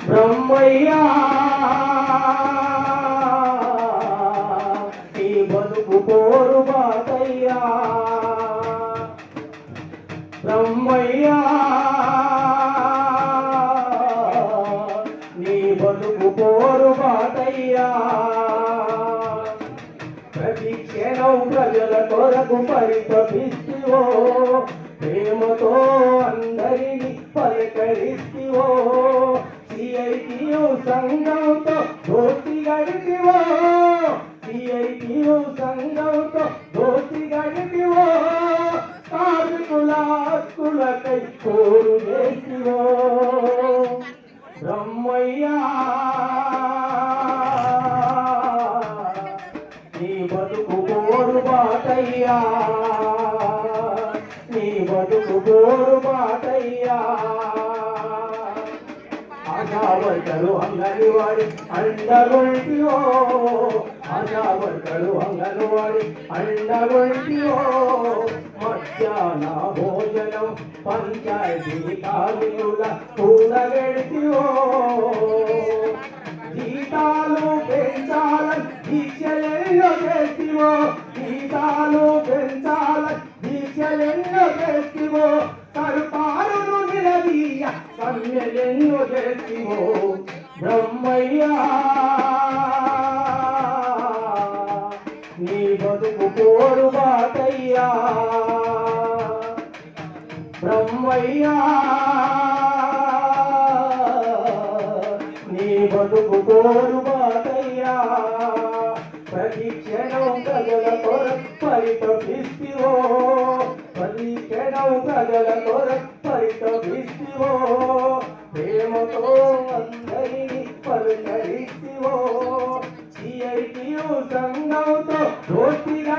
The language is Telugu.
బ్రహ్మయ్యా నీ బతుకు పోరు బాటయ్యా బ్రహ్మయ్యా నీ బతుకు పోరు బాటయ్యా ప్రతి క్షణం ప్రజల కొరకు పరితపిస్తువో ప్రేమతో అందరిని పలకరిస్తువో సిఐటియు సంఘంతో దోస్తి గడిపివో సిఐటియు సంఘంతో దోస్తి గడిపివో కార్మికుల హక్కులకై కోరు చేసివో బ్రహ్మయ్యా నీ బతుకు పోరు బాటయ్యా నీ బతుకు పోరు బాటయ్యా ఆశావర్కలు అంగన్వాడి అండగొంటివో ఆశావర్కలు అంగన్వాడి అండగొంటివో మధ్యాహ్న భోజనం పంచాయతీ కార్మికుల కూడగెడితివో జీతాలు పెంచాలని దీక్షలెన్నో చేతివో జీతాలు పెంచాలని దీక్షలెన్నో చేతివో సర్కారును నిలదీయ సమ్మెలెన్నో చేతివో బ్రహ్మయ్యా నీ బతుకు పోరు బాటయ్యా బ్రహ్మయ్యా నీ బతుకు పోరు బాటయ్యా ప్రతి క్షణం ప్రజల కొరకు పరితపిస్తువో ప్రతి క్షణం ప్రజల కొరకు పరితపిస్తువో ప్రేమతో అందరినీ పలుకరిస్తువో సిఐటియు సంఘంతో దోస్తిగా